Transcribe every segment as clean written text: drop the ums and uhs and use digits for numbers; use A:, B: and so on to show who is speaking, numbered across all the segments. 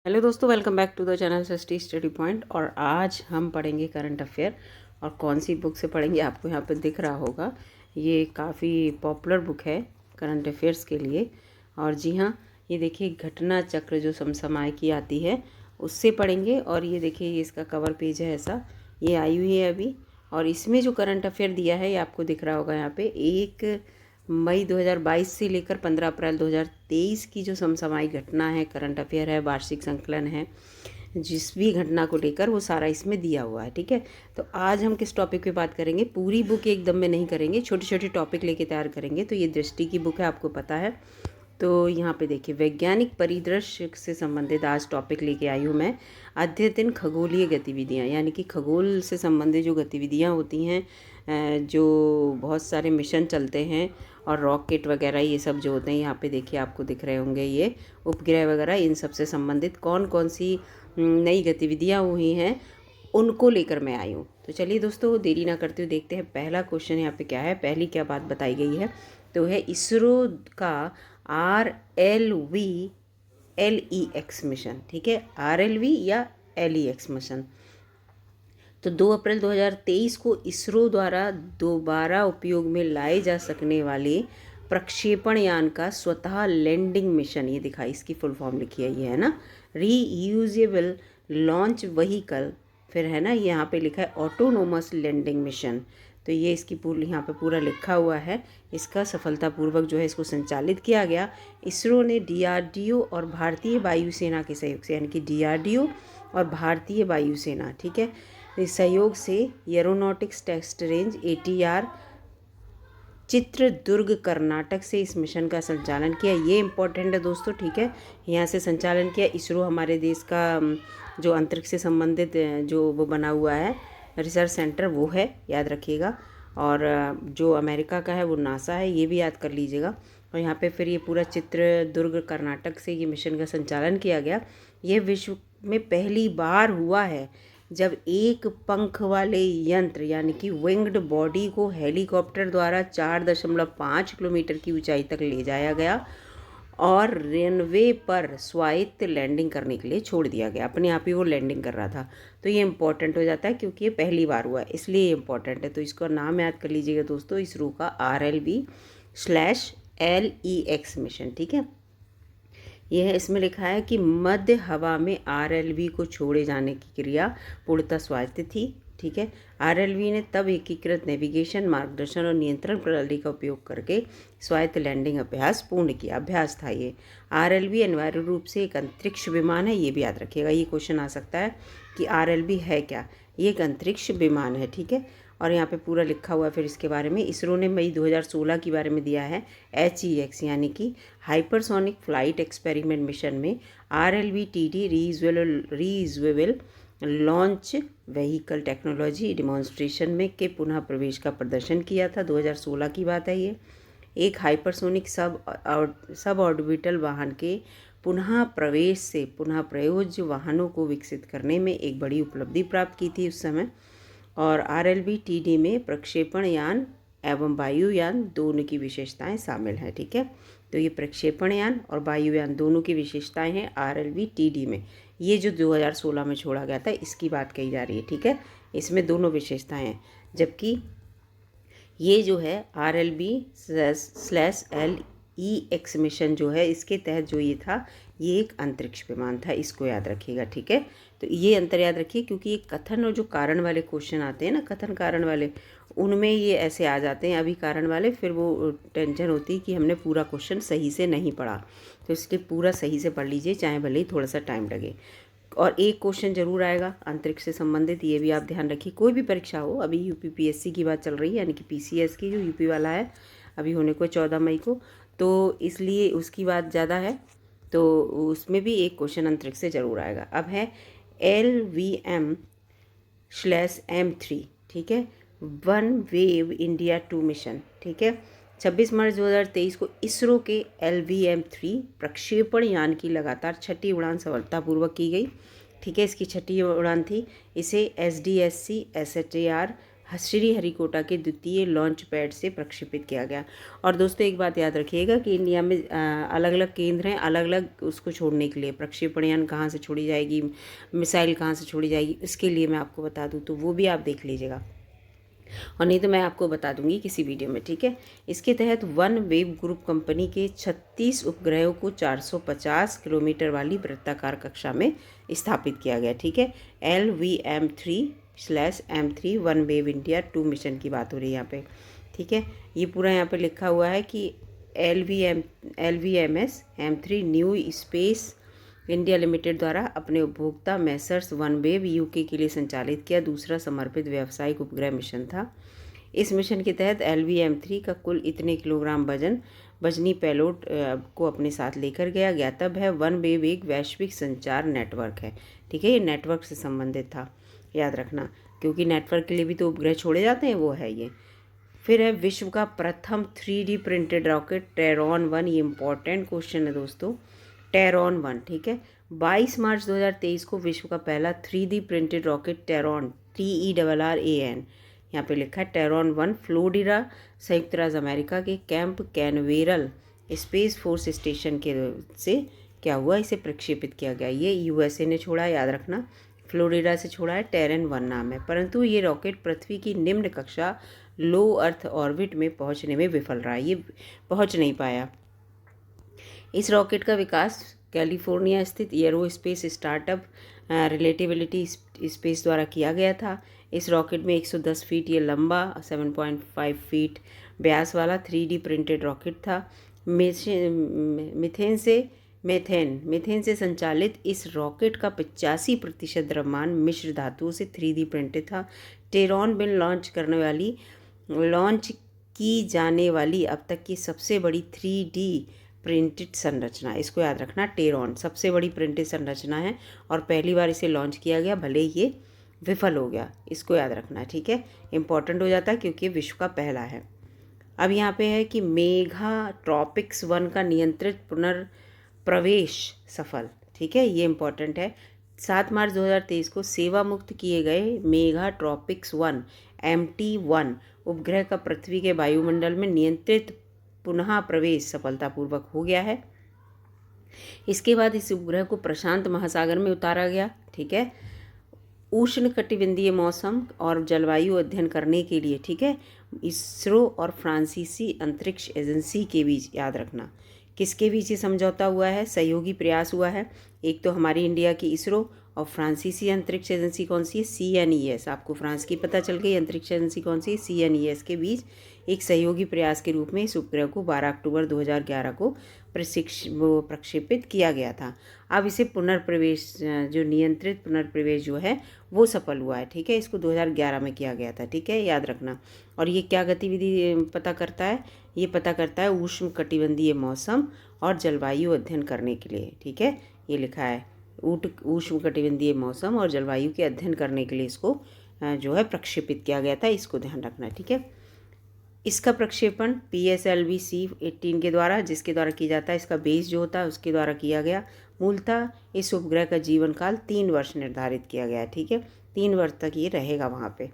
A: Hello दोस्तों, welcome back to the channel सस्टी study point. और आज हम पढ़ेंगे करंट अफेयर। और कौन सी बुक से पढ़ेंगे आपको यहाँ पे दिख रहा होगा। ये काफ़ी पॉपुलर बुक है करंट अफेयर्स के लिए। और जी हाँ, ये देखिए घटना चक्र जो समसामयिकी आती है उससे पढ़ेंगे। और ये देखिए ये इसका कवर पेज है ऐसा, ये आई हुई है अभी। और इसमें जो करंट अफेयर दिया है ये आपको दिख रहा होगा यहाँ पे 1 मई 2022 से लेकर 15 अप्रैल 2023 की जो समसामयिक घटना है, करंट अफेयर है, वार्षिक संकलन है, जिस भी घटना को लेकर वो सारा इसमें दिया हुआ है। ठीक है, तो आज हम किस टॉपिक पे बात करेंगे। पूरी बुक एकदम में नहीं करेंगे, छोटे छोटे टॉपिक लेके तैयार करेंगे। तो ये दृष्टि की बुक है, आपको पता है। तो यहाँ पे देखिए वैज्ञानिक परिदृश्य से संबंधित आज टॉपिक लेके आई हूँ मैं। अद्यतन खगोलीय गतिविधियाँ, यानी कि खगोल से संबंधित जो गतिविधियाँ होती हैं, जो बहुत सारे मिशन चलते हैं और रॉकेट वगैरह ये सब जो होते हैं, यहाँ पे देखिए आपको दिख रहे होंगे ये उपग्रह वगैरह, इन सब से संबंधित कौन कौन सी नई गतिविधियाँ हुई हैं उनको लेकर मैं आई हूँ। तो चलिए दोस्तों, देरी ना करते हुए देखते हैं पहला क्वेश्चन यहाँ पे क्या है। पहली क्या बात बताई गई है तो है इसरो का RLV-LEX मिशन। ठीक है, RLV या LEX मिशन। तो 2 अप्रैल 2023 को इसरो द्वारा दोबारा उपयोग में लाए जा सकने वाले प्रक्षेपण यान का स्वतः लैंडिंग मिशन, ये दिखाई इसकी फुल फॉर्म लिखी है, ये है ना, रीयूजेबल लॉन्च व्हीकल, फिर है ना यहाँ पे लिखा है ऑटोनोमस लैंडिंग मिशन। तो ये इसकी पूरी यहाँ पे पूरा लिखा हुआ है। इसका सफलतापूर्वक जो है इसको संचालित किया गया। इसरो ने DRDO और भारतीय वायुसेना के सहयोग से, यानी कि DRDO और भारतीय वायुसेना, ठीक है, इस सहयोग से aeronautics test range ATR Chitradurga Karnataka से इस मिशन का संचालन किया। ये इम्पोर्टेंट है दोस्तों, ठीक है, यहाँ से संचालन किया। इसरो हमारे देश का जो अंतरिक्ष से संबंधित जो वो बना हुआ है रिसर्च सेंटर वो है, याद रखिएगा। और जो अमेरिका का है वो नासा है, ये भी याद कर लीजिएगा। और यहाँ पे फिर ये पूरा चित्रदुर्ग कर्नाटक से ये मिशन का संचालन किया गया। ये विश्व में पहली बार हुआ है जब एक पंख वाले यंत्र, यानी कि विंग्ड बॉडी को हेलीकॉप्टर द्वारा 4.5 किलोमीटर की ऊंचाई तक ले जाया गया और रनवे पर स्वायत्त लैंडिंग करने के लिए छोड़ दिया गया। अपने आप ही वो लैंडिंग कर रहा था। तो ये इम्पोर्टेंट हो जाता है क्योंकि ये पहली बार हुआ है, इसलिए ये इम्पोर्टेंट है। तो इसका नाम याद कर लीजिएगा दोस्तों, इसरो का RLV/LEX मिशन। ठीक है, यह है, इसमें लिखा है कि मध्य हवा में RLV को छोड़े जाने की क्रिया पूर्णतः स्वायत्त थी। ठीक है, RLV ने तब एकीकृत नेविगेशन, मार्गदर्शन और नियंत्रण प्रणाली का उपयोग करके स्वायत्त लैंडिंग अभ्यास पूर्ण किया। अभ्यास था ये। RLV अनिवार्य रूप से एक अंतरिक्ष विमान है, ये भी याद रखिएगा। ये क्वेश्चन आ सकता है कि RLV है क्या। ये एक अंतरिक्ष विमान है, ठीक है। और यहाँ पे पूरा लिखा हुआ है फिर इसके बारे में। इसरो ने मई 2016 के बारे में दिया है HEX, यानी कि हाइपरसोनिक फ्लाइट एक्सपेरिमेंट मिशन में RLV-TD reusable launch vehicle technology demonstration में के पुनः प्रवेश का प्रदर्शन किया था। 2016 की बात है ये। एक हाइपरसोनिक सब ऑर्बिटल वाहन के पुनः प्रवेश से पुनः प्रयोज्य वाहनों को विकसित करने में एक बड़ी उपलब्धि प्राप्त की थी उस समय। और RLV-TD में प्रक्षेपण यान एवं वायुयान दोनों की विशेषताएं शामिल हैं। ठीक है, तो ये प्रक्षेपण यान और वायुयान दोनों की विशेषताएं हैं RLV-TD में। ये जो 2016 में छोड़ा गया था इसकी बात कही जा रही है। ठीक है, इसमें दोनों विशेषताएं हैं। जबकि ये जो है RLV/LEX मिशन जो है, इसके तहत जो ये था, ये एक अंतरिक्ष विमान था, इसको याद रखिएगा। ठीक है, तो ये अंतर याद रखिए क्योंकि ये कथन और जो कारण वाले क्वेश्चन आते हैं ना, कथन कारण वाले, उनमें ये ऐसे आ जाते हैं अभी कारण वाले, फिर वो टेंशन होती है कि हमने पूरा क्वेश्चन सही से नहीं पढ़ा। तो इसलिए पूरा सही से पढ़ लीजिए, चाहे भले ही थोड़ा सा टाइम लगे। और एक क्वेश्चन जरूर आएगा अंतरिक्ष से संबंधित, ये भी आप ध्यान रखिए। कोई भी परीक्षा हो, अभी UPPSC की बात चल रही है, यानी कि PCS की जो UP वाला है, अभी होने को 14 मई को, तो इसलिए उसकी बात ज़्यादा है। तो उसमें भी एक क्वेश्चन अंतरिक्ष से जरूर आएगा। अब है LVM/M3, ठीक है, वन वेव इंडिया 2 मिशन। ठीक है, 26 मार्च 2023 को इसरो के LVM-3 प्रक्षेपण यान की लगातार छठी उड़ान सफलतापूर्वक की गई। ठीक है, इसकी छठी उड़ान थी। इसे SDSC SHAR श्रीहरिकोटा के द्वितीय लॉन्च पैड से प्रक्षेपित किया गया। और दोस्तों एक बात याद रखिएगा कि इंडिया में अलग अलग केंद्र हैं अलग अलग उसको छोड़ने के लिए। प्रक्षेपण यान कहाँ से छोड़ी जाएगी, मिसाइल कहाँ से छोड़ी जाएगी, इसके लिए मैं आपको बता दूँ तो वो भी आप देख लीजिएगा, और नहीं तो मैं आपको बता दूंगी किसी वीडियो में, ठीक है। इसके तहत वन वेब ग्रुप कंपनी के 36 उपग्रहों को 450 किलोमीटर वाली वृत्ताकार कक्षा में स्थापित किया गया, ठीक है। LVM-3/M3 one web India 2 mission की बात हो रही है यहाँ पे, ठीक है। ये पूरा यहाँ पे लिखा हुआ है कि LVMS-M3 new space India limited द्वारा अपने उपभोक्ता मैसर्स वनवेव यूके के लिए संचालित किया दूसरा समर्पित व्यावसायिक उपग्रह मिशन था। इस मिशन के तहत LVM-3 का कुल इतने किलोग्राम वजनी पेलोड को अपने साथ लेकर गया। ज्ञातव्य है वनवेव एक वैश्विक संचार नेटवर्क है, ठीक है। ये नेटवर्क से संबंधित था, याद रखना, क्योंकि नेटवर्क के लिए भी तो उपग्रह छोड़े जाते हैं, वो है ये। फिर है विश्व का प्रथम 3D प्रिंटेड रॉकेट टेरॉन 1। ये इंपॉर्टेंट क्वेश्चन है दोस्तों, टेरॉन 1, ठीक है। 22 मार्च 2023 को विश्व का पहला 3D printed rocket Tayron TERRAN, यहाँ पे लिखा है टेरॉन 1, फ्लोरिडा संयुक्त राज्य अमेरिका के camp Canaveral space force station के से क्या हुआ, इसे प्रक्षेपित किया गया। ये USA ने छोड़ा, याद रखना, फ्लोरिडा से छोड़ा है, टेरन 1 नाम है। परंतु ये रॉकेट पृथ्वी की निम्न कक्षा लो अर्थ ऑर्बिट में पहुंचने में विफल रहा, ये पहुंच नहीं पाया। इस रॉकेट का विकास कैलिफोर्निया स्थित एरोस्पेस स्टार्टअप रिलेटिविटी स्पेस द्वारा किया गया था। इस रॉकेट में 110 फीट ये लंबा 7.5 फीट व्यास वाला 3D प्रिंटेड रॉकेट था। मीथेन से संचालित इस रॉकेट का 85% द्रव्यमान मिश्र धातुओं से 3D प्रिंटेड था। टेरॉन बिन लॉन्च की जाने वाली अब तक की सबसे बड़ी 3D प्रिंटेड संरचना, इसको याद रखना, टेरॉन सबसे बड़ी प्रिंटेड संरचना है और पहली बार इसे लॉन्च किया गया, भले ये विफल हो गया, इसको याद रखना, ठीक है। इंपॉर्टेंट हो जाता है क्योंकि विश्व का पहला है। अब यहाँ पे है कि मेगा ट्रॉपिक्स 1 का नियंत्रित पुनर्प्रवेश सफल, ठीक है, ये इंपॉर्टेंट है। 7 मार्च 2023 को सेवा मुक्त किए गए मेगा ट्रॉपिक्स 1 MT1 उपग्रह का पृथ्वी के वायुमंडल में नियंत्रित पुनः प्रवेश सफलतापूर्वक हो गया है। इसके बाद इस उपग्रह को प्रशांत महासागर में उतारा गया, ठीक है, उष्णकटिबंधीय मौसम और जलवायु अध्ययन करने के लिए, ठीक है। इसरो और फ्रांसीसी अंतरिक्ष एजेंसी के बीच, याद रखना, किसके बीच ये समझौता हुआ है, सहयोगी प्रयास हुआ है। एक तो हमारी इंडिया की इसरो और फ्रांसीसी अंतरिक्ष एजेंसी कौन सी है, CNES, आपको फ्रांस की पता चल गई, अंतरिक्ष एजेंसी कौन सी है, CNES के बीच एक सहयोगी प्रयास के रूप में इस उपग्रह को 12 अक्टूबर 2011 को प्रक्षेपित किया गया था। अब इसे पुनर्प्रवेश, जो नियंत्रित पुनर्प्रवेश जो है वो सफल हुआ है, ठीक है। इसको 2011 में किया गया था, ठीक है, याद रखना। और ये क्या गतिविधि पता करता है, ये पता करता है उष्णकटिबंधीय मौसम और जलवायु अध्ययन करने के लिए, ठीक है, ये लिखा है उष्णकटिबंधीय मौसम और जलवायु के अध्ययन करने के लिए इसको जो है प्रक्षेपित किया गया था, इसको ध्यान रखना, ठीक है। इसका प्रक्षेपण PSLV-C-18 के द्वारा, जिसके द्वारा किया जाता है, इसका बेस जो होता है उसके द्वारा किया गया। मूलतः इस उपग्रह का जीवन काल 3 वर्ष निर्धारित किया गया है, ठीक है, 3 वर्ष तक ये रहेगा वहाँ पे।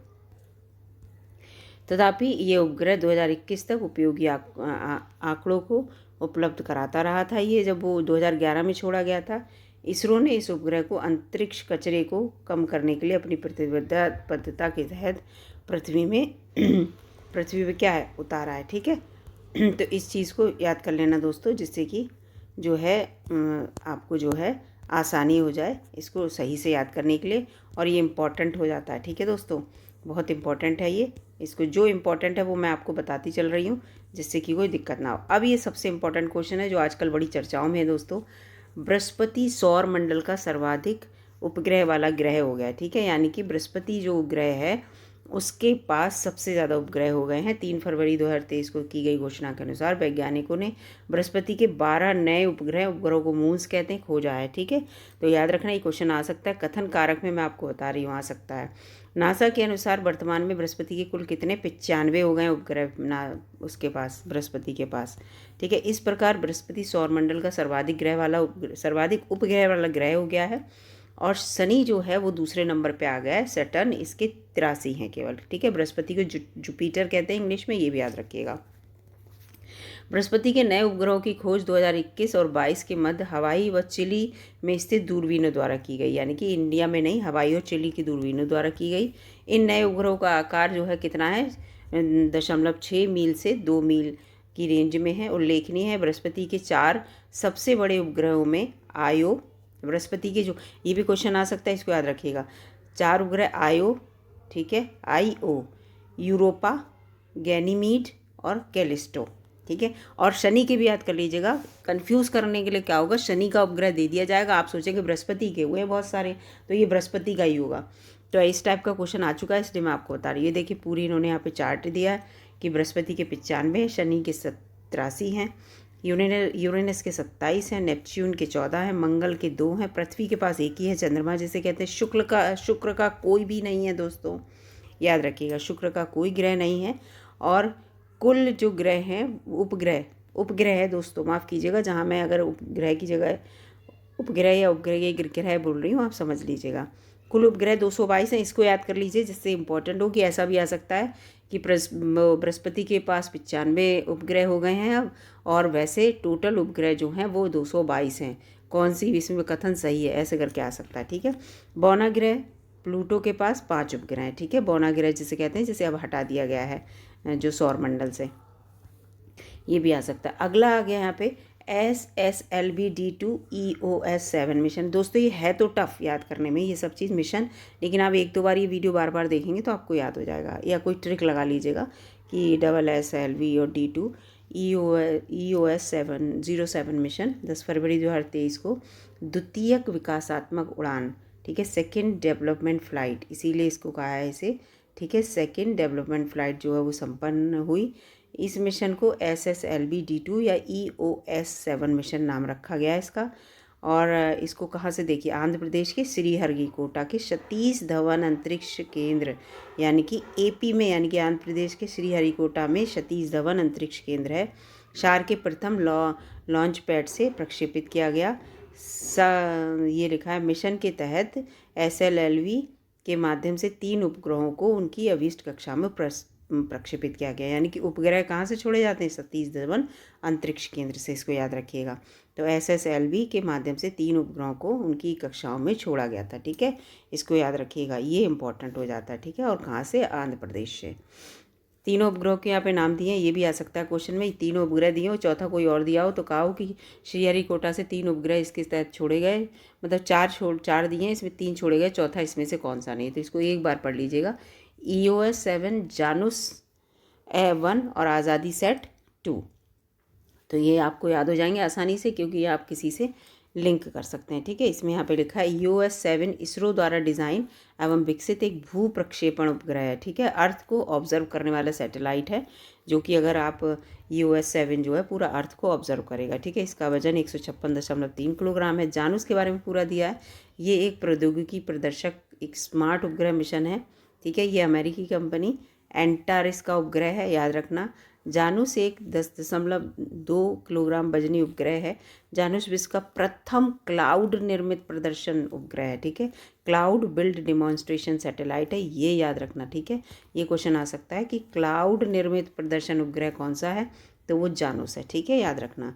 A: तथापि ये उपग्रह 2021 तक उपयोगी आंकड़ों को उपलब्ध कराता रहा था। ये जब वो 2011 में छोड़ा गया था, इसरो ने इस उपग्रह को अंतरिक्ष कचरे को कम करने के लिए अपनी प्रतिबद्धता के तहत पृथ्वी पे क्या है, उतारा है, ठीक है। तो इस चीज़ को याद कर लेना दोस्तों, जिससे कि जो है आपको जो है आसानी हो जाए इसको सही से याद करने के लिए, और ये इम्पॉर्टेंट हो जाता है, ठीक है दोस्तों, बहुत इम्पॉर्टेंट है ये। इसको जो इम्पॉर्टेंट है वो मैं आपको बताती चल रही हूँ, जिससे कि कोई दिक्कत ना हो। अब ये सबसे इम्पॉर्टेंट क्वेश्चन है जो आजकल बड़ी चर्चाओं में है दोस्तों। बृहस्पति सौर मंडल का सर्वाधिक उपग्रह वाला ग्रह हो गया, ठीक है, यानी कि बृहस्पति जो ग्रह है उसके पास सबसे ज़्यादा उपग्रह हो गए हैं। 3 फरवरी 2023 को की गई घोषणा के अनुसार वैज्ञानिकों ने बृहस्पति के 12 नए उपग्रहों को मून्स कहते हैं, खोजा है, ठीक है। तो याद रखना, ये क्वेश्चन आ सकता है, कथन कारक में मैं आपको बता रही हूँ, आ सकता है। नासा के अनुसार वर्तमान में बृहस्पति के कुल कितने 95 हो गए उपग्रह उसके पास, बृहस्पति के पास, ठीक है। इस प्रकार बृहस्पति सौरमंडल का सर्वाधिक उपग्रह वाला ग्रह हो गया है। और शनि जो है वो दूसरे नंबर पे आ गया है, सैटर्न इसके 83 हैं केवल, ठीक है। बृहस्पति को जुपिटर कहते हैं इंग्लिश में, ये भी याद रखिएगा। बृहस्पति के नए उपग्रहों की खोज 2021 और 22 के मध्य हवाई व चिली में स्थित दूरबीनों द्वारा की गई, यानी कि इंडिया में नहीं, हवाई और चिली की दूरबीनों द्वारा की गई। इन नए उपग्रहों का आकार जो है कितना है, 0.6 मील से 2 मील की रेंज में है। उल्लेखनीय है बृहस्पति के 4 सबसे बड़े उपग्रहों में आयो, बृहस्पति के जो, ये भी क्वेश्चन आ सकता है, इसको याद रखिएगा। 4 उपग्रह आयो, ठीक है, IO, यूरोपा, गैनीमीड और कैलिस्टो, ठीक है। और शनि के भी याद कर लीजिएगा, कंफ्यूज करने के लिए क्या होगा, शनि का उपग्रह दे दिया जाएगा, आप सोचेंगे बृहस्पति के हुए बहुत सारे, तो ये बृहस्पति का ही होगा। तो इस टाइप का क्वेश्चन आ चुका है, इसलिए मैं आपको बता रही हूँ। ये देखिए पूरी इन्होंने यहाँ पे चार्ट दिया है कि बृहस्पति के 95, शनि के 83 हैं, यूरेनस के 27 हैं, नेपच्यून के 14 हैं, मंगल के 2 हैं, पृथ्वी के पास एक ही है, चंद्रमा जिसे कहते हैं। शुक्र का कोई भी नहीं है दोस्तों, याद रखिएगा, शुक्र का कोई ग्रह नहीं है। और कुल जो ग्रह हैं, उपग्रह है दोस्तों, माफ़ कीजिएगा, जहाँ मैं अगर उपग्रह की जगह उपग्रह या उपग्रह ग्रह बोल रही हूँ, आप समझ लीजिएगा। कुल उपग्रह 222 हैं, इसको याद कर लीजिए, जिससे इंपॉर्टेंट हो कि ऐसा भी आ सकता है कि बृहस्पति के पास 95 उपग्रह हो गए हैं अब, और वैसे टोटल उपग्रह जो हैं वो 222 हैं। कौन सी इसमें कथन सही है, ऐसे करके आ सकता है, ठीक है। बौना ग्रह प्लूटो के पास 5 उपग्रह हैं, ठीक है। बौना ग्रह जिसे कहते हैं, जिसे अब हटा दिया गया है जो सौर मंडल से, ये भी आ सकता है। अगला आ गया यहाँ पे SSLV-D2 EOS-7 मिशन। दोस्तों ये है तो टफ याद करने में ये सब चीज़ मिशन, लेकिन आप 1-2 बार ये वीडियो बार बार देखेंगे तो आपको याद हो जाएगा, या कोई ट्रिक लगा लीजिएगा कि SSLV और D2 EOS-7 मिशन 10 फरवरी 2023 को द्वितीयक विकासात्मक उड़ान, ठीक है, सेकेंड डेवलपमेंट फ्लाइट, इसीलिए इसको कहा है इसे, ठीक है, सेकेंड डेवलपमेंट फ्लाइट जो है वो संपन्न हुई। इस मिशन को SSLV-D2 या EOS-7 मिशन नाम रखा गया है इसका। और इसको कहाँ से देखिए, आंध्र प्रदेश के श्रीहरिकोटा के सतीश धवन अंतरिक्ष केंद्र, यानी कि AP में, यानी कि आंध्र प्रदेश के श्रीहरिकोटा में सतीश धवन अंतरिक्ष केंद्र है। शार के प्रथम लॉन्च पैड से प्रक्षेपित किया गया। ये लिखा है, मिशन के तहत SLLV के माध्यम से 3 उपग्रहों को उनकी अभीष्ट कक्षा में प्रक्षेपित किया गया, यानी कि उपग्रह कहाँ से छोड़े जाते हैं, सतीश धवन अंतरिक्ष केंद्र से, इसको याद रखिएगा। तो SSLV के माध्यम से 3 उपग्रहों को उनकी कक्षाओं में छोड़ा गया था, ठीक है, इसको याद रखिएगा, ये इंपॉर्टेंट हो जाता है, ठीक है। और कहाँ से, आंध्र प्रदेश से। तीनों उपग्रहों के यहाँ पे नाम दिए हैं, ये भी आ सकता है क्वेश्चन में, तीनों उपग्रह दिए हो, चौथा कोई और दिया हो तो कहा हो कि श्रीहरिकोटा से 3 उपग्रह इसके तहत छोड़े गए, मतलब 4 दिए हैं, इसमें 3 छोड़े गए, चौथा इसमें से कौन सा नहीं, तो इसको एक बार पढ़ लीजिएगा। EOS-7 जानुस A1 और आज़ादी सेट 2, तो ये आपको याद हो जाएंगे आसानी से, क्योंकि ये आप किसी से लिंक कर सकते हैं, ठीक है। इसमें यहाँ पे लिखा है EOS-7 इसरो द्वारा डिज़ाइन एवं विकसित एक भू प्रक्षेपण उपग्रह है, ठीक है, अर्थ को ऑब्जर्व करने वाला सैटेलाइट है, जो कि अगर आप EOS-7 जो है पूरा अर्थ को ऑब्जर्व करेगा, ठीक है। इसका वजन 156.3 किलोग्राम है। जानूस के बारे में पूरा दिया है, ये एक प्रौद्योगिकी प्रदर्शक एक स्मार्ट उपग्रह मिशन है, ठीक है। ये अमेरिकी कंपनी एंटारिस का उपग्रह है, याद रखना। जानूस एक 10.2 किलोग्राम वजनी उपग्रह है। जानूस विश्व का प्रथम क्लाउड निर्मित प्रदर्शन उपग्रह है, ठीक है, क्लाउड बिल्ड डिमॉन्स्ट्रेशन सैटेलाइट है, ये याद रखना, ठीक है। ये क्वेश्चन आ सकता है कि क्लाउड निर्मित प्रदर्शन उपग्रह कौन सा है, तो वो जानूस है, ठीक है, याद रखना।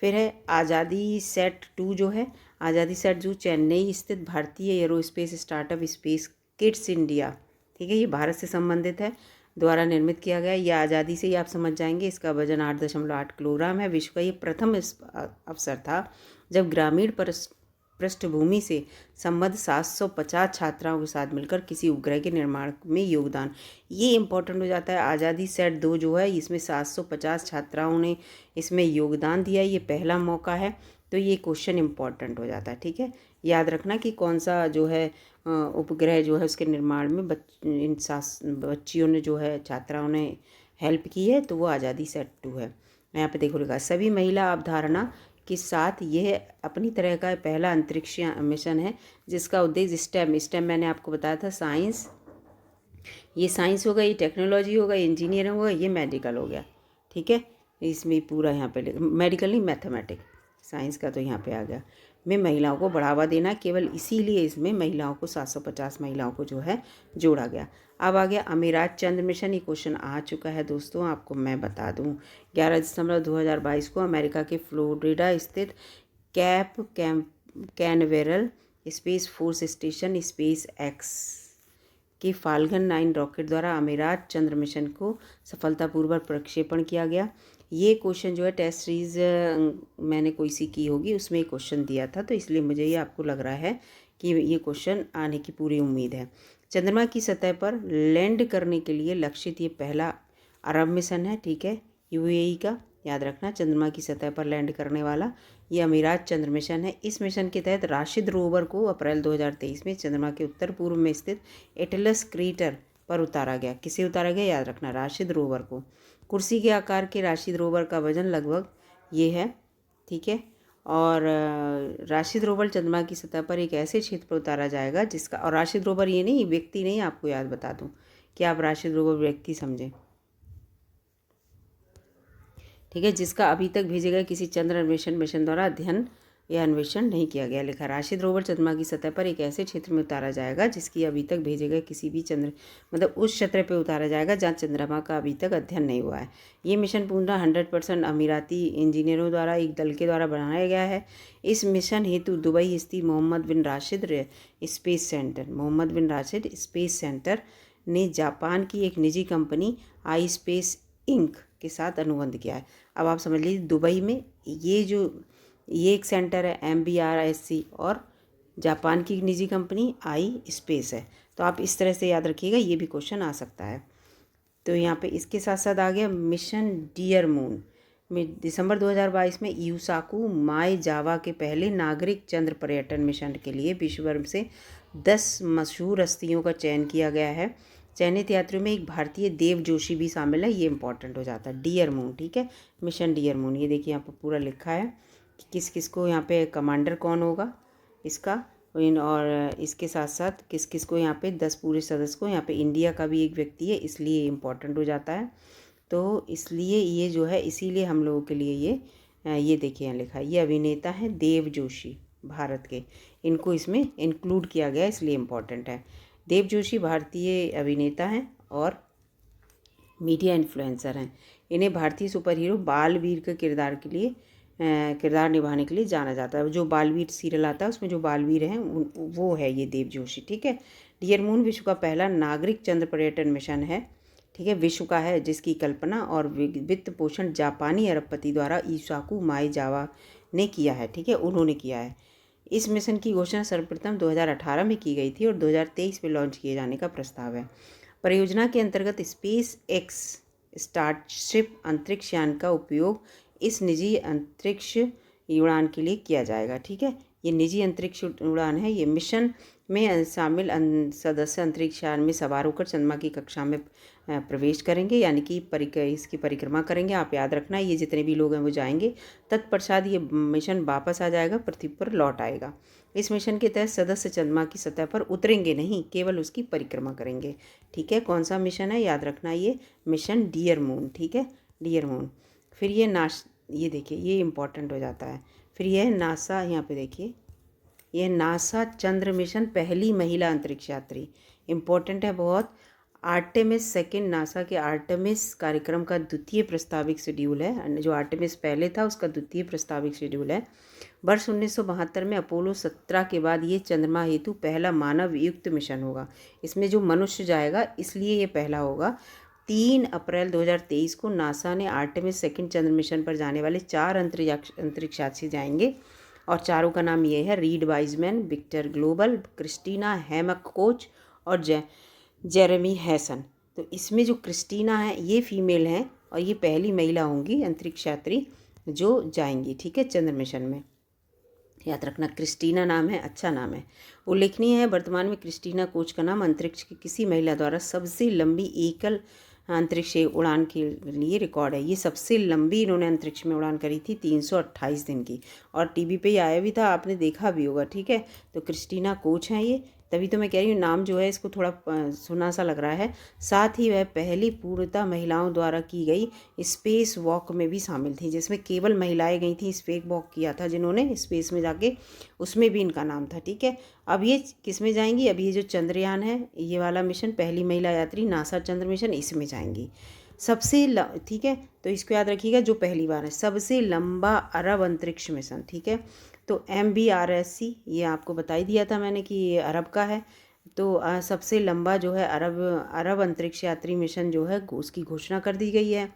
A: फिर है आज़ादी सेट 2 जो है, आज़ादी सेट जो चेन्नई स्थित भारतीय aerospace startup space kids India, ठीक है, ये भारत से संबंधित है, द्वारा निर्मित किया गया। यह आज़ादी से ही आप समझ जाएंगे, इसका वजन 8.8 किलोग्राम है। विश्व का ये प्रथम अवसर था जब ग्रामीण पृष्ठभूमि से संबद्ध 750 छात्राओं के साथ मिलकर किसी उपग्रह के निर्माण में योगदान, ये इंपॉर्टेंट हो जाता है। आज़ादी सेट 2 जो है, इसमें 750 छात्राओं ने इसमें योगदान दिया, ये पहला मौका है, तो ये क्वेश्चन इंपॉर्टेंट हो जाता है, ठीक है। याद रखना कि कौन सा जो है उपग्रह जो है उसके निर्माण में इन बच्चियों ने जो है, छात्राओं ने हेल्प की है, तो वो आज़ादी सेट 2 है। यहाँ पे देखो लिखा, सभी महिला अवधारणा के साथ यह अपनी तरह का पहला अंतरिक्ष मिशन है, जिसका उद्देश्य स्टेम मैंने आपको बताया था, साइंस, ये साइंस होगा, ये टेक्नोलॉजी होगा, ये इंजीनियरिंग होगा, ये मेडिकल हो गया, ठीक है। इसमें पूरा यहाँ पे मेडिकल नहीं, मैथमेटिक्स, साइंस का तो यहाँ पे आ गया, में महिलाओं को बढ़ावा देना, केवल इसीलिए इसमें महिलाओं को 750 महिलाओं को जो है जोड़ा गया। अब आ गया अमीरात चंद्र मिशन। ये क्वेश्चन आ चुका है दोस्तों, आपको मैं बता दूं 11 दिसंबर 2022 को अमेरिका के फ्लोरिडा स्थित Canaveral space force station space x के फाल्कन 9 रॉकेट द्वारा अमीरात चंद्र मिशन को सफलतापूर्वक प्रक्षेपण किया गया। ये क्वेश्चन जो है टेस्ट सीरीज मैंने कोई सी की होगी, उसमें ये क्वेश्चन दिया था, तो इसलिए मुझे ये आपको लग रहा है कि ये क्वेश्चन आने की पूरी उम्मीद है। चंद्रमा की सतह पर लैंड करने के लिए लक्षित ये पहला अरब मिशन है, ठीक है, यूएई का, याद रखना। चंद्रमा की सतह पर लैंड करने वाला ये अमीरात चंद्र मिशन है। इस मिशन के तहत राशिद रोवर को अप्रैल 2023 में चंद्रमा के उत्तर पूर्व में स्थित एटलस क्रेटर पर उतारा गया। किसे उतारा गया, याद रखना, राशिद रोवर को। कुर्सी के आकार के राशिद रोवर का वजन लगभग ये है, ठीक है। और राशिद रोवर चंद्रमा की सतह पर एक ऐसे क्षेत्र पर उतारा जाएगा जिसका, और राशिद रोवर ये नहीं, व्यक्ति नहीं, आपको याद बता दूं कि आप राशिद रोवर व्यक्ति समझें, ठीक है, जिसका अभी तक भेजे गए किसी चंद्र अन्वेषण मिशन द्वारा अध्ययन या अन्वेषण नहीं किया गया। लिखा, राशिद रोवर चंद्रमा की सतह पर एक ऐसे क्षेत्र में उतारा जाएगा जिसकी अभी तक भेजे गए किसी भी मतलब उस क्षेत्र पे उतारा जाएगा जहाँ चंद्रमा का अभी तक अध्ययन नहीं हुआ है। ये मिशन पूर्ण 100% अमीराती इंजीनियरों द्वारा एक दल के द्वारा बनाया गया है। इस मिशन हेतु दुबई स्थित मोहम्मद बिन राशिद स्पेस सेंटर ने जापान की एक निजी कंपनी आई स्पेस इंक के साथ अनुबंध किया है। अब आप समझ लीजिए दुबई में ये एक सेंटर है MBRSC, और जापान की निजी कंपनी आई स्पेस है। तो आप इस तरह से याद रखिएगा, ये भी क्वेश्चन आ सकता है। तो यहाँ पे इसके साथ साथ आ गया मिशन डियर मून में दिसंबर 2022 में यूसाकू माई जावा के पहले नागरिक चंद्र पर्यटन मिशन के लिए विश्व भर से 10 मशहूर हस्तियों का चयन किया गया है। चयनित यात्रियों में एक भारतीय देव जोशी भी शामिल है, ये इंपॉर्टेंट हो जाता है। डियर मून, ठीक है, मिशन डियर मून। ये देखिए यहाँ पर पूरा लिखा है कि किस किस को यहाँ पे कमांडर कौन होगा इसका, और इसके साथ साथ किस किस को यहाँ पे 10 पूरे सदस्य को, यहाँ पे इंडिया का भी एक व्यक्ति है, इसलिए इम्पोर्टेंट हो जाता है। तो इसलिए ये जो है, इसीलिए हम लोगों के लिए ये देखिए यहाँ लिखा है, ये अभिनेता हैं देव जोशी भारत के, इनको इसमें इंक्लूड किया गया, इसलिए इम्पोर्टेंट है। देव जोशी भारतीय अभिनेता हैं और मीडिया इन्फ्लुएंसर हैं। इन्हें भारतीय सुपर हीरो बालवीर के किरदार निभाने के लिए जाना जाता है। जो बालवीर सीरियल आता है उसमें जो बालवीर हैं वो है ये देव जोशी, ठीक है। डियर मून विश्व का पहला नागरिक चंद्र पर्यटन मिशन है, ठीक है, विश्व का है, जिसकी कल्पना और वित्त पोषण जापानी अरबपति द्वारा यूसाकू माइजावा ने किया है, ठीक है, उन्होंने किया है। इस मिशन की घोषणा सर्वप्रथम 2018 में की गई थी और 2023 में लॉन्च किए जाने का प्रस्ताव है। परियोजना के अंतर्गत स्पेस एक्स स्टारशिप अंतरिक्ष यान का उपयोग इस निजी अंतरिक्ष उड़ान के लिए किया जाएगा, ठीक है। ये निजी अंतरिक्ष उड़ान है। ये मिशन में शामिल सदस्य अंतरिक्ष यान में सवार होकर चंद्रमा की कक्षा में प्रवेश करेंगे, यानी कि इसकी परिक्रमा करेंगे। आप याद रखना, ये जितने भी लोग हैं वो जाएंगे, तत्पश्चात ये मिशन वापस आ जाएगा, पृथ्वी पर लौट आएगा। इस मिशन के तहत सदस्य चंद्रमा की सतह पर उतरेंगे नहीं, केवल उसकी परिक्रमा करेंगे, ठीक है। कौन सा मिशन है, याद रखना, ये मिशन डियर मून, ठीक है, डियर मून। फिर ये देखिए, ये इम्पॉर्टेंट हो जाता है। फिर यह नासा, यहाँ पे देखिए, यह नासा चंद्र मिशन पहली महिला अंतरिक्ष यात्री, इम्पोर्टेंट है बहुत। आर्टेमिस सेकेंड नासा के आर्टेमिस कार्यक्रम का द्वितीय प्रस्ताविक शेड्यूल है, जो आर्टेमिस पहले था उसका द्वितीय प्रस्ताविक शेड्यूल है। वर्ष 1972 में अपोलो 17 के बाद ये चंद्रमा हेतु पहला मानव युक्त मिशन होगा। इसमें जो मनुष्य जाएगा, इसलिए ये पहला होगा। 3 अप्रैल 2023 को नासा ने आर्टेमिस सेकेंड चंद्र मिशन पर जाने वाले 4 अंतरिक्ष यात्री जाएंगे, और चारों का नाम ये है, Reid Wiseman, Victor Glover, Christina Hammock Koch और जेरेमी हैसन। तो इसमें जो क्रिस्टीना है ये फीमेल हैं और ये पहली महिला होंगी अंतरिक्ष यात्री जो जाएंगी, ठीक है, चंद्र मिशन में। याद रखना, क्रिस्टीना नाम है, अच्छा नाम है। उल्लेखनीय है, वर्तमान में क्रिस्टीना कोच का नाम अंतरिक्ष की किसी महिला द्वारा सबसे लंबी एकल अंतरिक्ष उड़ान के लिए रिकॉर्ड है। ये सबसे लंबी इन्होंने अंतरिक्ष में उड़ान करी थी, 328 दिन की, और टीवी पे ही आया भी था, आपने देखा भी होगा, ठीक है। तो क्रिस्टीना कोच हैं ये। तभी तो मैं कह रही हूँ नाम जो है इसको थोड़ा सुना सा लग रहा है। साथ ही वह पहली पूर्णतः महिलाओं द्वारा की गई स्पेस वॉक में भी शामिल थी, जिसमें केवल महिलाएं गई थी। स्पेस वॉक किया था जिन्होंने स्पेस में जाके, उसमें भी इनका नाम था। ठीक है, अब ये किस में जाएंगी, अब ये जो चंद्रयान है ये वाला मिशन, पहली महिला यात्री नासा चंद्र मिशन, इसमें जाएंगी। ठीक है, तो इसको याद रखिएगा, जो पहली बार है सबसे लंबा अरब अंतरिक्ष मिशन। ठीक है, तो MBRSC ये आपको बता ही दिया था मैंने कि ये अरब का है। तो सबसे लंबा जो है अरब अंतरिक्ष यात्री मिशन जो है उसकी घोषणा कर दी गई है।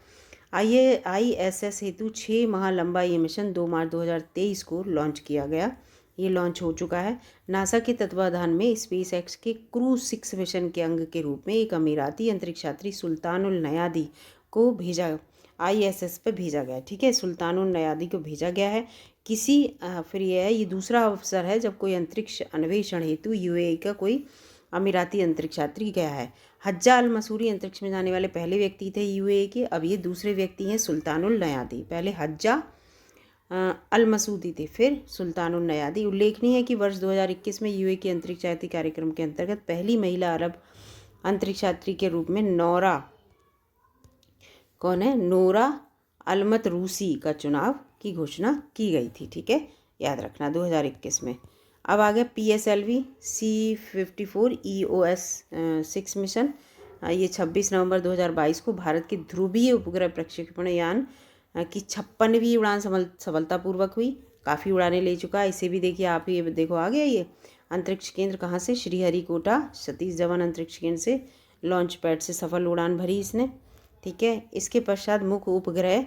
A: ISS हेतु 6 माह लंबा ये मिशन 2 मार्च 2023 को लॉन्च किया गया। ये लॉन्च हो चुका है। नासा के तत्वाधान में स्पेस एक्स के क्रू 6 मिशन के अंग के रूप में एक अमीराती अंतरिक्ष यात्री सुल्तानुल नयादी को भेजा ISS पे भेजा गया। ठीक है, सुल्तानुल नयादी को भेजा गया है। फिर ये दूसरा अवसर है जब कोई अंतरिक्ष अन्वेषण हेतु UAE का कोई अमीराती अंतरिक्ष यात्री गया है। हज्जा अल मसूरी अंतरिक्ष में जाने वाले पहले व्यक्ति थे UAE के, अब ये दूसरे व्यक्ति हैं सुल्तानुल नयादी। पहले हज्जा अल मसूदी थे, फिर सुल्तानुल नयादी। उल्लेखनीय है कि वर्ष 2021 में UAE के अंतरिक्ष यात्री कार्यक्रम के अंतर्गत पहली महिला अरब अंतरिक्ष यात्री के रूप में नोरा अलमत रूसी का चुनाव की घोषणा की गई थी। ठीक है, याद रखना 2021 में। अब आ गया PSLV C54 EOS 6 मिशन। ये 26 नवंबर 2022 को भारत के ध्रुवीय उपग्रह प्रक्षेपण यान की 56वीं उड़ान सफलतापूर्वक हुई। काफ़ी उड़ानें ले चुका है। इसे भी देखिए आप, ये देखो आ गया ये अंतरिक्ष केंद्र कहाँ से, श्रीहरिकोटा सतीश धवन अंतरिक्ष केंद्र से लॉन्च पैड से सफल उड़ान भरी इसने। ठीक है, इसके पश्चात मुख्य उपग्रह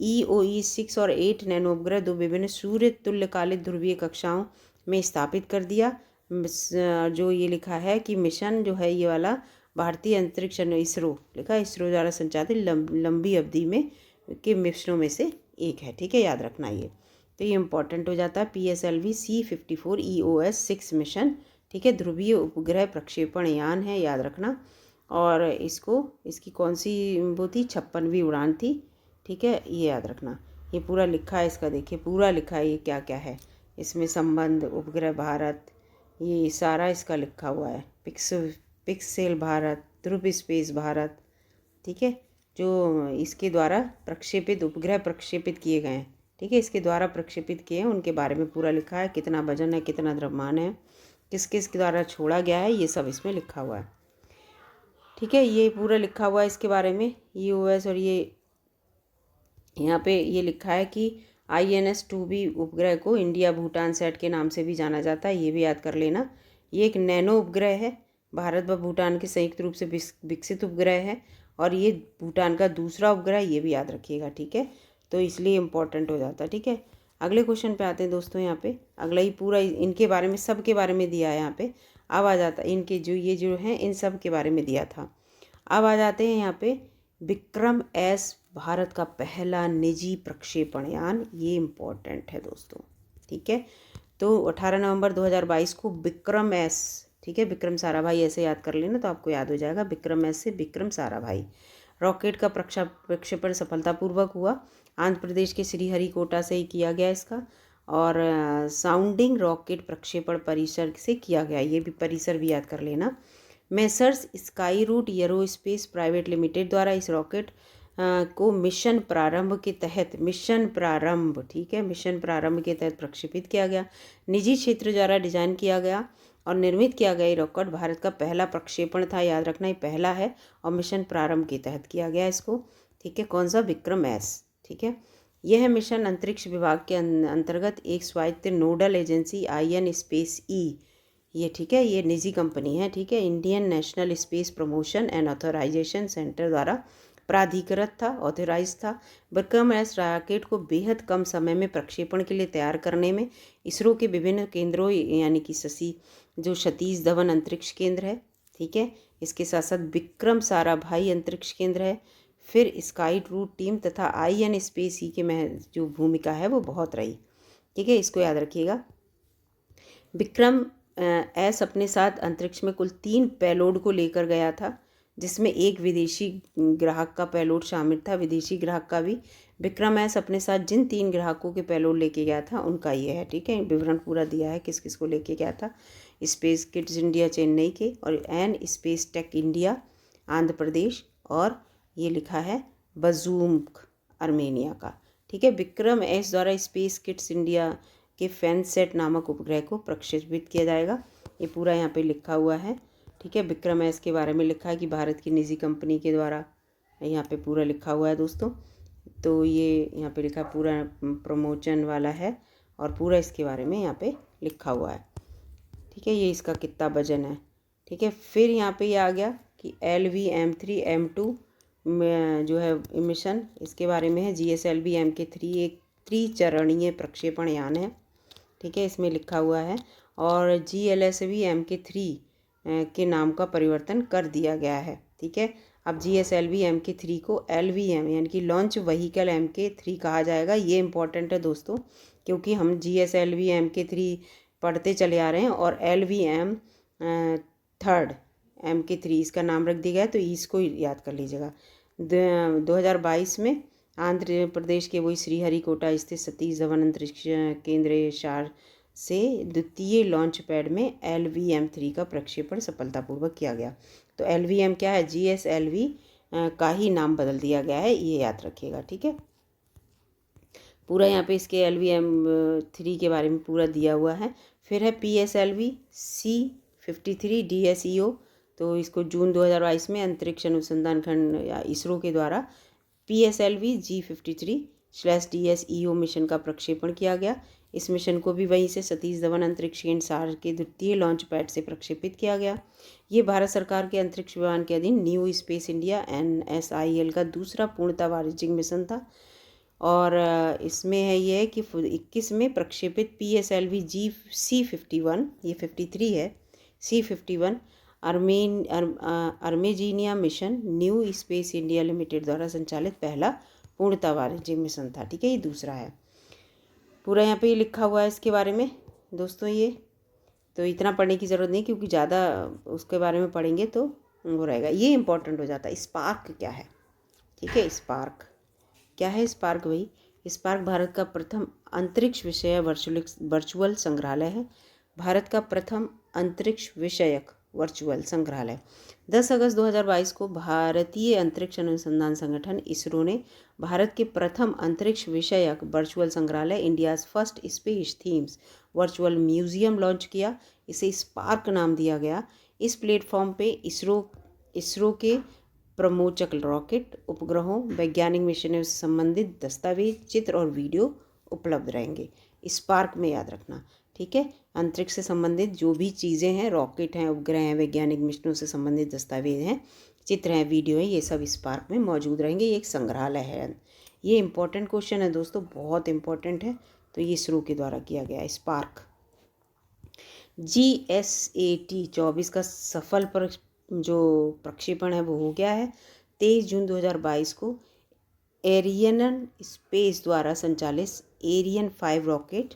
A: EOE 6 और 8 नैनो उपग्रह 2 विभिन्न सूर्य तुल्यकालिक ध्रुवीय कक्षाओं में स्थापित कर दिया। जो ये लिखा है कि मिशन जो है ये वाला भारतीय अंतरिक्ष इसरो लिखा, इसरो द्वारा संचालित लंबी अवधि में के मिशनों में से एक है। ठीक है, याद रखना ये, तो ये इंपॉर्टेंट हो जाता है। PSLV C54 EOS 6 mission. ठीक है, ध्रुवीय उपग्रह प्रक्षेपण यान है, याद रखना। और इसकी कौन सी वो थी, 56वीं उड़ान थी। ठीक है, ये याद रखना। ये पूरा लिखा है इसका, देखिए पूरा लिखा है ये क्या क्या है इसमें, संबंध, उपग्रह भारत, ये सारा इसका लिखा हुआ है। पिक्सेल भारत, ध्रुव स्पेस भारत। ठीक है, जो इसके द्वारा प्रक्षेपित उपग्रह प्रक्षेपित किए गए हैं। ठीक है, इसके द्वारा प्रक्षेपित किए हैं उनके बारे में पूरा लिखा है, कितना वजन है, कितना द्रव्यमान है, किस किस के द्वारा छोड़ा गया है, ये सब इसमें लिखा हुआ है। ठीक है, ये पूरा लिखा हुआ है इसके बारे में EOS। और ये यहाँ पे ये लिखा है कि INS-2B उपग्रह को इंडिया भूटान सेट के नाम से भी जाना जाता है, ये भी याद कर लेना। ये एक नैनो उपग्रह है, भारत व भूटान के संयुक्त रूप से विकसित उपग्रह है, और ये भूटान का दूसरा उपग्रह, ये भी याद रखिएगा। ठीक है, तो इसलिए इम्पोर्टेंट हो जाता है। ठीक है, अगले क्वेश्चन पे आते हैं दोस्तों। यहाँ पे अगला ही पूरा इनके बारे में, सब के बारे में दिया है यहाँ पे। अब आ जाता है इनके जो हैं इन सब के बारे में दिया था। अब आ जाते हैं यहाँ पे विक्रम-S, भारत का पहला निजी प्रक्षेपण यान, ये इम्पोर्टेंट है दोस्तों। ठीक है, तो 18 नवंबर 2022 को विक्रम-S, ठीक है, विक्रम साराभाई ऐसे याद कर लेना तो आपको याद हो जाएगा, विक्रम-S से विक्रम साराभाई। रॉकेट का प्रक्षेपण सफलतापूर्वक हुआ। आंध्र प्रदेश के श्रीहरिकोटा से ही किया गया इसका, और साउंडिंग रॉकेट प्रक्षेपण परिसर से किया गया, ये भी परिसर भी याद कर लेना। Messrs Skyroot Aerospace Private Limited द्वारा इस रॉकेट को मिशन प्रारंभ के तहत ठीक है, मिशन प्रारंभ के तहत प्रक्षेपित किया गया। निजी क्षेत्र द्वारा डिजाइन किया गया और निर्मित किया गया ये रॉकेट भारत का पहला प्रक्षेपण था, याद रखना ये पहला है, और मिशन प्रारंभ के तहत किया गया इसको। ठीक है, कौन सा, विक्रम-S। ठीक है, यह मिशन अंतरिक्ष विभाग के अंतर्गत एक स्वायत्त nodal agency IN space E, ये ठीक है, ये निजी कंपनी है। ठीक है, Indian National Space Promotion and Authorisation Centre द्वारा प्राधिकृत था, ऑथराइज था। विक्रम-S रॉकेट को बेहद कम समय में प्रक्षेपण के लिए तैयार करने में इसरो के विभिन्न केंद्रों, यानी कि सतीश धवन अंतरिक्ष केंद्र है। ठीक है, इसके साथ साथ विक्रम साराभाई अंतरिक्ष केंद्र है, फिर स्काई रूट टीम तथा IN स्पेस E के जो भूमिका है वो बहुत रही। ठीक है, इसको याद रखिएगा। विक्रम-S अपने साथ अंतरिक्ष में कुल 3 पेलोड को लेकर गया था, जिसमें एक विदेशी ग्राहक का पेलोड शामिल था। विदेशी ग्राहक का भी विक्रम-S अपने साथ जिन 3 ग्राहकों के पेलोड लेके गया था उनका ये है। ठीक है, विवरण पूरा दिया है किस किस को लेके गया था। स्पेस किड्स इंडिया चेन्नई के, और N space tech India Andhra Pradesh, और ये लिखा है बजूम्क आर्मेनिया का। ठीक है, विक्रम एस द्वारा स्पेस किड्स इंडिया के फैनसेट नामक उपग्रह को प्रक्षेपित किया जाएगा। ये पूरा यहाँ पे लिखा हुआ है। ठीक है, विक्रम एस के बारे में लिखा है कि भारत की निजी कंपनी के द्वारा, यहाँ पे पूरा लिखा हुआ है दोस्तों। तो ये यहाँ पे लिखा पूरा प्रमोशन वाला है और पूरा इसके बारे में यहाँ पे लिखा हुआ है। ठीक है, ये इसका कितना वजन है। ठीक है, फिर यहाँ पे ये आ गया कि LV-M3M2 में जो है मिशन, इसके बारे में है। GSLV MK3 एक त्रिचरणीय प्रक्षेपण यान है। ठीक है, इसमें लिखा हुआ है। और GLSV MK3 के नाम का परिवर्तन कर दिया गया है। ठीक है, अब GSLV MK3 को LVM यानी कि लॉन्च व्हीकल MK3 कहा जाएगा। ये इंपॉर्टेंट है दोस्तों, क्योंकि हम GSLV MK3 पढ़ते चले आ रहे हैं और LVM थर्ड MK3 इसका नाम रख दिया गया, तो इसको याद कर लीजिएगा। 2022 में आंध्र प्रदेश के वही श्रीहरिकोटा स्थित सतीश धवन अंतरिक्ष केंद्र शार से द्वितीय लॉन्च पैड में LVM3 का प्रक्षेपण सफलतापूर्वक किया गया। तो LVM क्या है, GSLV का ही नाम बदल दिया गया है, ये याद रखिएगा। ठीक है, पूरा यहाँ पे इसके LVM3 के बारे में पूरा दिया हुआ है। फिर है PSLV C53 DSEO, तो इसको जून 2022 में अंतरिक्ष अनुसंधान खंड या इसरो के द्वारा PSLV G53/DSEO मिशन का प्रक्षेपण किया गया। इस मिशन को भी वहीं से सतीश धवन अंतरिक्ष केंद्र सार के द्वितीय लॉन्च पैड से प्रक्षेपित किया गया। ये भारत सरकार के अंतरिक्ष विभाग के अधीन न्यू स्पेस इंडिया NSIL का दूसरा पूर्णतः वाणिज्यिक मिशन था। और इसमें है ये है कि 21 में प्रक्षेपित PSLV C51, ये 53 है, C51 अर्मेजीनिया mission new space India limited द्वारा संचालित पहला पूर्णतः वाणिज्यिक मिशन था। ठीक है, ये दूसरा है। पूरा यहाँ पे ये लिखा हुआ है इसके बारे में दोस्तों। ये तो इतना पढ़ने की ज़रूरत नहीं, क्योंकि ज़्यादा उसके बारे में पढ़ेंगे तो वो रहेगा, ये इंपॉर्टेंट हो जाता है। स्पार्क क्या है? ठीक है, स्पार्क क्या है? स्पार्क भाई, स्पार्क भारत का प्रथम अंतरिक्ष विषय वर्चुअल संग्रहालय है। भारत का प्रथम अंतरिक्ष विषयक वर्चुअल संग्रहालय 10 अगस्त 2022 को भारतीय अंतरिक्ष अनुसंधान संगठन इसरो ने भारत के प्रथम अंतरिक्ष विषयक वर्चुअल संग्रहालय India's first space themes virtual museum launch किया। इसे स्पार्क नाम दिया गया। इस प्लेटफॉर्म पे इसरो के प्रमोचक रॉकेट, उपग्रहों, वैज्ञानिक मिशनों से संबंधित दस्तावेज, चित्र और वीडियो उपलब्ध रहेंगे। स्पार्क में याद रखना। ठीक है, अंतरिक्ष से संबंधित जो भी चीज़ें हैं, रॉकेट हैं, उपग्रह हैं, वैज्ञानिक मिशनों से संबंधित दस्तावेज हैं, चित्र हैं, वीडियो हैं, ये सब स्पार्क में मौजूद रहेंगे। ये एक संग्रहालय है। ये इंपॉर्टेंट क्वेश्चन है दोस्तों, बहुत इंपॉर्टेंट है। तो ये इसरो के द्वारा किया गया है स्पार्क। GSAT 24 का सफल जो प्रक्षेपण है वो हो गया है। 23 जून 2022 को एरियन स्पेस द्वारा संचालित एरियन 5 रॉकेट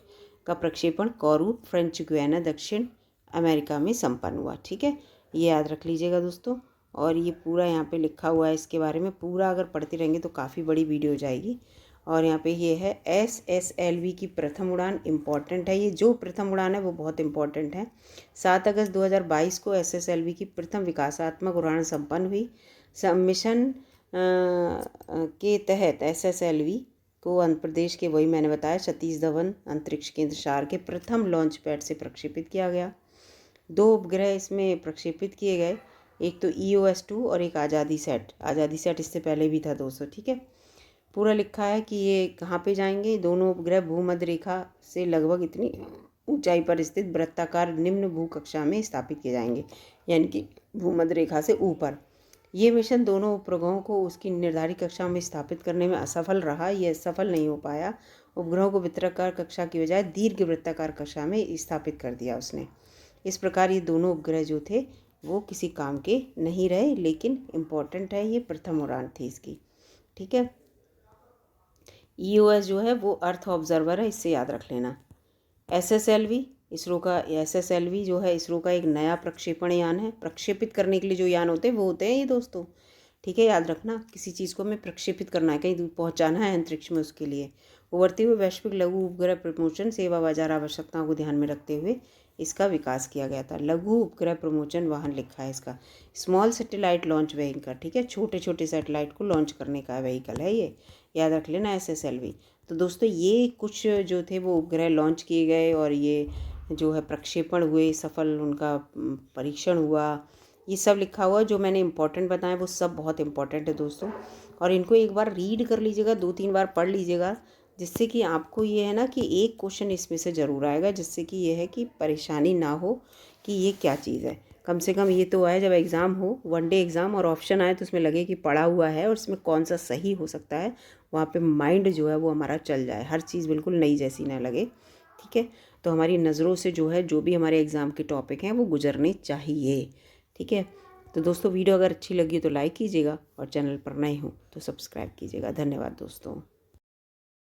A: का प्रक्षेपण कोरू, फ्रेंच गुयाना, दक्षिण अमेरिका में संपन्न हुआ। ठीक है, ये याद रख लीजिएगा दोस्तों। और ये पूरा यहाँ पे लिखा हुआ है इसके बारे में, पूरा अगर पढ़ते रहेंगे तो काफ़ी बड़ी वीडियो हो जाएगी। और यहाँ पे ये है SSLV की प्रथम उड़ान, इम्पॉर्टेंट है। ये जो प्रथम उड़ान है वो बहुत इम्पॉर्टेंट है। 7 अगस्त 2022 को SSLV की प्रथम विकासात्मक उड़ान संपन्न हुई। मिशन के तहत SSLV को आंध्र प्रदेश के, वही मैंने बताया, सतीश धवन अंतरिक्ष केंद्र शार के प्रथम लॉन्च पैड से प्रक्षेपित किया गया। 2 उपग्रह इसमें प्रक्षेपित किए गए, एक तो EOS-2 और एक आज़ादी सेट इससे पहले भी था दोस्तों। ठीक है, पूरा लिखा है कि ये कहाँ पे जाएंगे। दोनों उपग्रह भूमध्य रेखा से लगभग इतनी ऊंचाई पर स्थित वृत्ताकार निम्न भू कक्षा में स्थापित किए जाएंगे, यानी कि भूमध्य रेखा से ऊपर। ये मिशन दोनों उपग्रहों को उसकी निर्धारित कक्षा में स्थापित करने में असफल रहा। यह सफल नहीं हो पाया। उपग्रहों को वृत्ताकार कक्षा की बजाय दीर्घ वृत्ताकार कक्षा में स्थापित कर दिया उसने। इस प्रकार ये दोनों उपग्रह जो थे वो किसी काम के नहीं रहे, लेकिन इम्पॉर्टेंट है, ये प्रथम उड़ान थी इसकी। ठीक है, EOS जो है वो अर्थ ऑब्जर्वर है, इससे याद रख लेना। SSLV जो है इसरो का एक नया प्रक्षेपण यान है। प्रक्षेपित करने के लिए जो यान होते हैं वो होते हैं ये दोस्तों। ठीक है, याद रखना, किसी चीज़ को हमें प्रक्षेपित करना है, कहीं दूर पहुंचाना है अंतरिक्ष में, उसके लिए उभरते हुए वैश्विक लघु उपग्रह प्रमोशन सेवा बाजार आवश्यकताओं को ध्यान में रखते हुए इसका विकास किया गया था। लघु उपग्रह प्रमोचन वाहन लिखा है इसका, स्मॉल सैटेलाइट लॉन्च व्हीकल, ठीक है, छोटे छोटे सैटेलाइट को लॉन्च करने का व्हीकल है ये, याद रख लेना SSLV। तो दोस्तों ये कुछ जो थे वो उपग्रह लॉन्च किए गए और ये जो है प्रक्षेपण हुए, सफल उनका परीक्षण हुआ, ये सब लिखा हुआ। जो मैंने इंपॉर्टेंट बताया वो सब बहुत इंपॉर्टेंट है दोस्तों, और इनको एक बार रीड कर लीजिएगा, 2-3 बार पढ़ लीजिएगा, जिससे कि आपको ये है ना कि एक क्वेश्चन इसमें से ज़रूर आएगा, जिससे कि ये है कि परेशानी ना हो कि ये क्या चीज़ है। कम से कम ये तो आए जब एग्ज़ाम हो, 1 डे एग्ज़ाम, और ऑप्शन आए तो उसमें लगे कि पढ़ा हुआ है और इसमें कौन सा सही हो सकता है, वहाँ पे माइंड जो है वो हमारा चल जाए, हर चीज़ बिल्कुल नई जैसी ना लगे, ठीक है। तो हमारी नज़रों से जो है जो भी हमारे एग्ज़ाम के टॉपिक हैं वो गुजरने चाहिए, ठीक है। तो दोस्तों वीडियो अगर अच्छी लगी तो लाइक कीजिएगा, और चैनल पर नए हो तो सब्सक्राइब कीजिएगा। धन्यवाद दोस्तों।